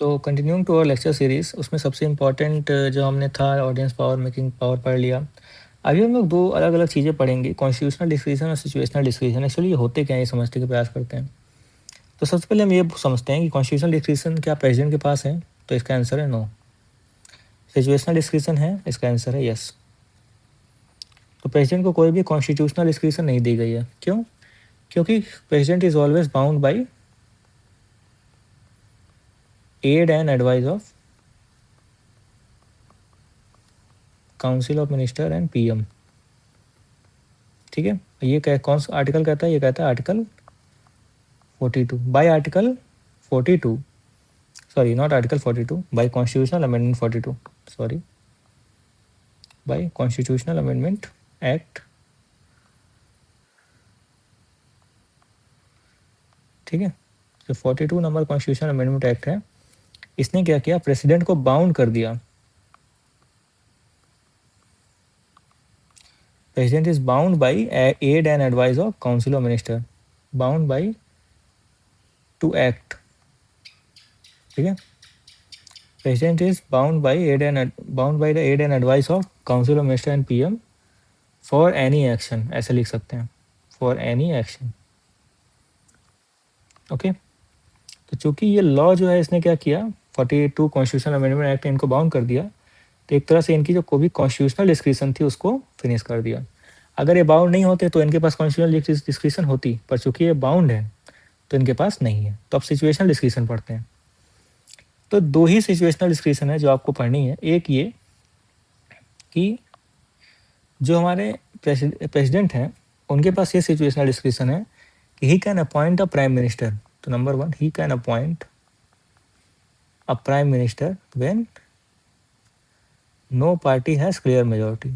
So continuing to our lecture series, उसमें सबसे important जो हमने था ऑडियंस पावर, मेकिंग पावर पढ़ लिया। अभी हम लोग दो अलग अलग चीज़ें पढ़ेंगे, कॉन्स्टिट्यूशनल डिस्क्रिशन और सिचुएशनल डिस्क्रिशन। एक्चुअली ये होते क्या है, ये समझने का प्रयास करते हैं। तो सबसे पहले हम ये समझते हैं कि कॉन्स्टिट्यूशनल डिस्क्रिशन क्या प्रेसिडेंट के पास है, तो इसका आंसर है नो। सिचुएशनल डिस्क्रिशन है, इसका आंसर है यस। तो प्रेसिडेंट को कोई भी कॉन्स्टिट्यूशनल डिस्क्रिशन नहीं दी गई है। क्यों? क्योंकि president is always bound by aid and advice of council of minister and PM. ठीक है, ये कौन सा आर्टिकल कहता है? ये कहता है article 42 by article 42, sorry not article 42, by constitutional amendment 42, sorry by constitutional amendment act. ठीक है, तो 42 नंबर कॉन्स्टिट्यूशनल अमेंडमेंट एक्ट है। इसने क्या किया? प्रेसिडेंट को बाउंड कर दिया। President is bound by aid and advice of council of minister, bound by to act. ठीक है, president is bound by the aid and advice of council of minister and PM for any action, ऐसे लिख सकते हैं, for any action. Okay, तो चूंकि ये law जो है इसने क्या किया, 42 कॉन्स्टिट्यूशनल अमेंडमेंट एक्ट ने इनको बाउंड कर दिया, तो एक तरह से इनकी जो कोई भी कॉन्स्टिट्यूशनल डिस्क्रिशन थी उसको फिनिश कर दिया। अगर ये बाउंड नहीं होते तो इनके पास कॉन्स्टिट्यूशनल डिस्क्रिशन होती, पर चूंकि ये बाउंड है तो इनके पास नहीं है। तो अब सिचुएशनल डिस्क्रिशन पढ़ते हैं। तो दो ही सिचुएशनल डिस्क्रिशन है जो आपको पढ़नी है। एक ये कि जो हमारे प्रेसिडेंट हैं उनके पास ये सिचुएशनल डिस्क्रिशन है कि he can appoint a prime minister. तो number 1, he can appoint a prime minister when no party has clear majority.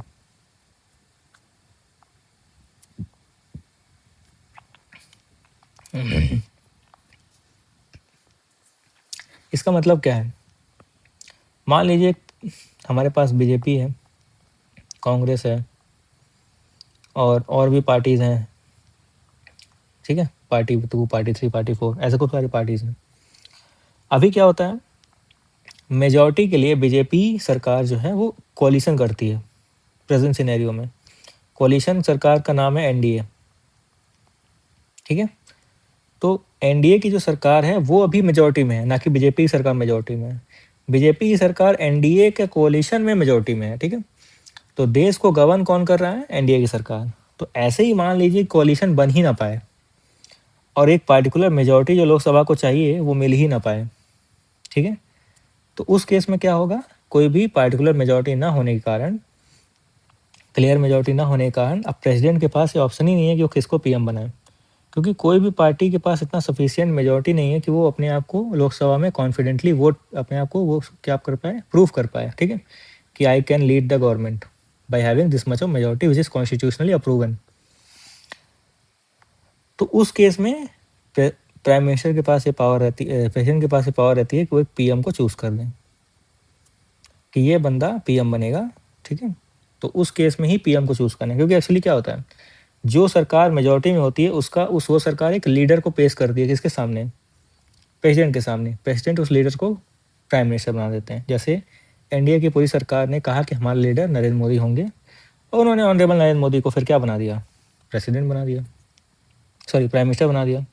इसका मतलब क्या है? मान लीजिए हमारे पास बीजेपी है, कांग्रेस है और भी पार्टीज हैं। ठीक है, पार्टी 2, पार्टी 3, पार्टी 4, ऐसे खूब सारी पार्टीज हैं। अभी क्या होता है, मेजॉरिटी के लिए बीजेपी सरकार जो है वो कोलिशन करती है। प्रेजेंट सिनेरियो में कोलिशन सरकार का नाम है एनडीए। ठीक है, तो एनडीए की जो सरकार है वो अभी मेजॉरिटी में है, ना कि बीजेपी की सरकार मेजॉरिटी में है। बीजेपी की सरकार एनडीए के कोलिशन में मेजॉरिटी में है। ठीक है, तो देश को गवर्न कौन कर रहा है? एनडीए की सरकार। तो ऐसे ही मान लीजिए कोलिशन बन ही ना पाए और एक पार्टिकुलर मेजॉरिटी जो लोकसभा को चाहिए वो मिल ही ना पाए। ठीक है, तो उस केस में क्या होगा? कोई भी पार्टिकुलर मेजॉरिटी ना होने के कारण, क्लियर मेजॉरिटी ना होने के कारण, अब प्रेसिडेंट के पास ये ऑप्शन ही नहीं है कि वो किसको पीएम बनाए, क्योंकि कोई भी पार्टी के पास इतना सफिशिएंट मेजॉरिटी नहीं है कि वो अपने आप को लोकसभा में कॉन्फिडेंटली वोट, अपने आप को वो क्या कर पाए, प्रूव कर पाए। ठीक है, कि I can lead the government by having this much of majority which is constitutionally approved. तो उस केस में प्राइम मिनिस्टर के पास ये पावर रहती है, प्रेसिडेंट के पास ये पावर रहती है कि वो एक पीएम को चूज कर दें कि ये बंदा पीएम बनेगा। ठीक है, तो उस केस में ही पीएम को चूज करना है, क्योंकि एक्चुअली क्या होता है, जो सरकार मेजॉरिटी में होती है उसका वो सरकार एक लीडर को पेश करती है, किसके सामने? प्रेसिडेंट के सामने। प्रेसिडेंट उस लीडर को प्राइम मिनिस्टर बना देते हैं। जैसे एनडीए की पूरी सरकार ने कहा कि हमारे लीडर नरेंद्र मोदी होंगे, और उन्होंने ऑनरेबल नरेंद्र मोदी को फिर क्या बना दिया? प्रेसिडेंट बना दिया, सॉरी प्राइम मिनिस्टर बना दिया।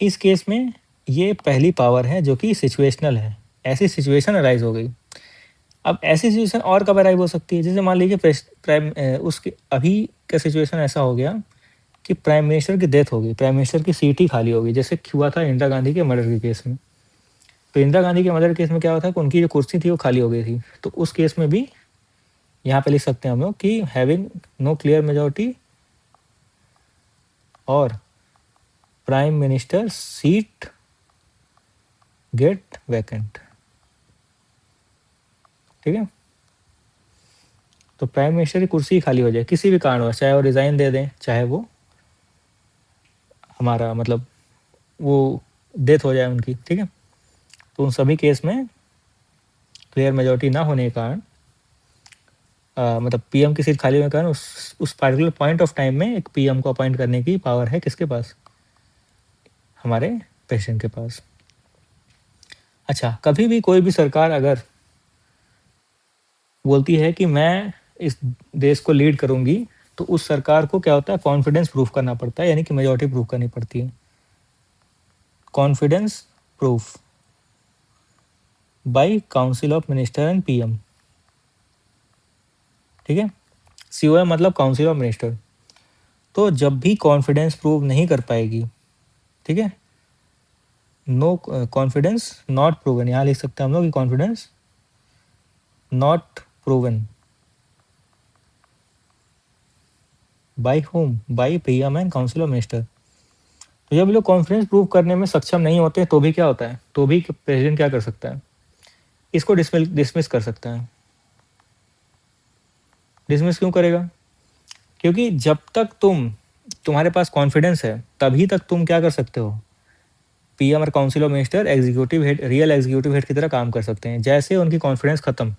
इस केस में ये पहली पावर है जो कि सिचुएशनल है। ऐसी सिचुएशन अराइज हो गई। अब ऐसी सिचुएशन और कब अराइव हो सकती है? जैसे मान लीजिए उसके अभी का सिचुएशन ऐसा हो गया कि प्राइम मिनिस्टर की डेथ हो गई, प्राइम मिनिस्टर की सीट ही खाली हो गई, जैसे हुआ था इंदिरा गांधी के मर्डर के केस में। तो इंदिरा गांधी के मर्डर केस में क्या होता है कि उनकी जो कुर्सी थी वो खाली हो गई थी। तो उस केस में भी यहाँ पे लिख सकते हैं हम लोग कि हैविंग नो क्लियर मेजॉरिटी और prime minister seat get vacant. ठीक है, तो प्राइम मिनिस्टर की कुर्सी खाली हो जाए किसी भी कारणवश, चाहे वो रिजाइन दे दें, चाहे वो हमारा मतलब वो डेथ हो जाए उनकी। ठीक है, तो उन सभी केस में क्लियर मेजॉरिटी ना होने के कारण, मतलब पीएम की सीट खाली होने के कारण उस पार्टिकुलर पॉइंट ऑफ टाइम में एक पीएम को अपॉइंट करने की पावर है किसके पास? हमारे प्रेसिडेंट के पास। अच्छा, कभी भी कोई भी सरकार अगर बोलती है कि मैं इस देश को लीड करूँगी, तो उस सरकार को क्या होता है, कॉन्फिडेंस प्रूफ करना पड़ता है, यानी कि मेजॉरिटी प्रूफ करनी पड़ती है। Confidence proof by council of minister and PM. ठीक है, सीओएम मतलब काउंसिल ऑफ मिनिस्टर। तो जब भी कॉन्फिडेंस प्रूव नहीं कर पाएगी, ठीक है, नो कॉन्फिडेंस नॉट प्रूवन, यहाँ लिख सकते हैं हम लोग कि confidence not proven by home, by PM and council of minister. तो जब लोग कॉन्फिडेंस प्रूव करने में सक्षम नहीं होते तो भी क्या होता है, तो भी प्रेसिडेंट क्या कर सकता है, इसको डिसमिस कर सकता है। डिसमिस क्यों करेगा, क्योंकि जब तक तुम्हारे पास कॉन्फिडेंस है तभी तक तुम क्या कर सकते हो, पीएम और council of minister executive head, real executive head की तरह काम कर सकते हैं। जैसे उनकी कॉन्फिडेंस खत्म,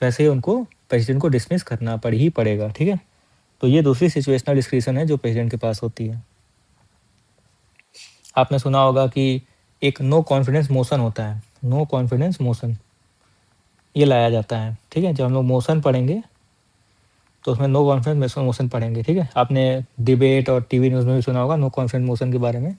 वैसे ही उनको प्रेसिडेंट को डिसमिस करना ही पड़ेगा। ठीक है, तो ये दूसरी सिचुएशनल डिस्क्रिशन है जो प्रेसिडेंट के पास होती है। आपने सुना होगा कि एक नो कॉन्फिडेंस मोशन होता है, नो कॉन्फिडेंस मोशन ये लाया जाता है। ठीक है, जब हम लोग मोशन पढ़ेंगे तो उसमें नो कॉन्फिडेंस मोशन पढ़ेंगे। ठीक है, आपने डिबेट और टीवी न्यूज़ में भी सुना होगा नो कॉन्फिडेंस मोशन के बारे में।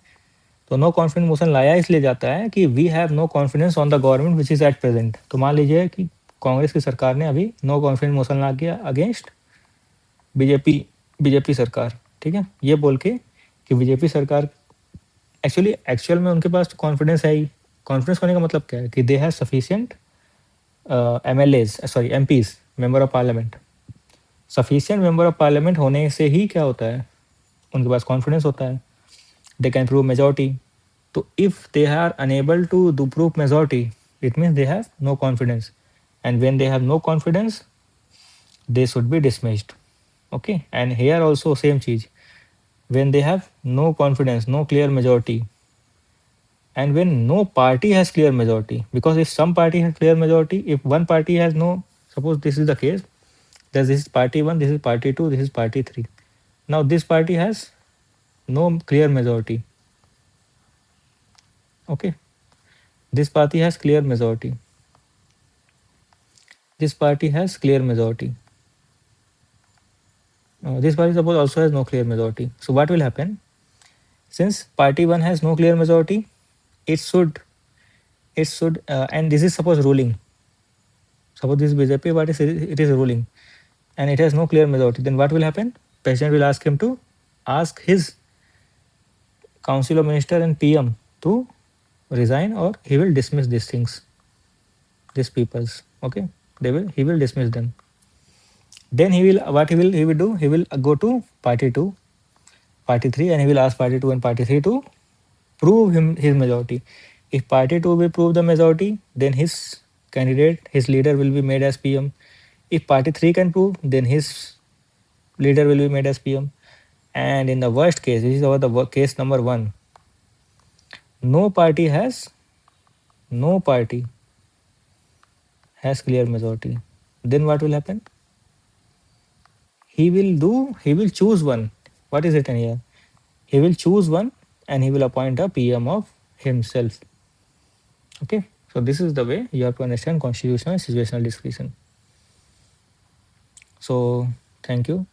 तो नो कॉन्फिडेंस मोशन लाया इसलिए जाता है कि we have no confidence on the government which is at present. तो मान लीजिए कि कांग्रेस की सरकार ने अभी नो कॉन्फिडेंस मोशन ला दिया अगेंस्ट बीजेपी सरकार। ठीक है, ये बोल के कि बीजेपी सरकार एक्चुअल में उनके पास कॉन्फिडेंस है ही। कॉन्फिडेंस होने का मतलब क्या है कि they have sufficient MPs, member of parliament. Sufficient member of parliament होने से ही क्या होता है, उनके पास कॉन्फिडेंस होता है, दे कैन प्रूव मेजॉरिटी। तो if they are unable to do prove majority, it means they have no confidence, and when they have no confidence they should be dismissed. Okay, and here also same cheese, when they have no confidence, no clear majority, and when no party has clear majority, because if some party has clear majority, if one party has no, suppose this is the case, that this is party 1, this is party 2, this is party 3, now this party has no clear majority. Okay, this party has clear majority, this party has clear majority, this party suppose also has no clear majority. So what will happen, since party 1 has no clear majority, it should and this is suppose ruling, suppose this BJP party it is ruling and it has no clear majority, then what will happen, president will ask him to ask his council of minister and PM to resign, or he will dismiss these things, these peoples. Okay, he will dismiss them. Then he will do, he will go to party 2, party 3, and he will ask party 2 and party 3 to prove his majority. If party 2 will prove the majority, then his candidate, his leader will be made as PM. If party 3 can prove, then his leader will be made as PM. And in the worst case, this is the case number 1, no party has clear majority. Then what will happen? He will choose one. What is written here? He will choose one and he will appoint a PM of himself. Okay, so this is the way you have to understand constitutional and situational discretion. So thank you.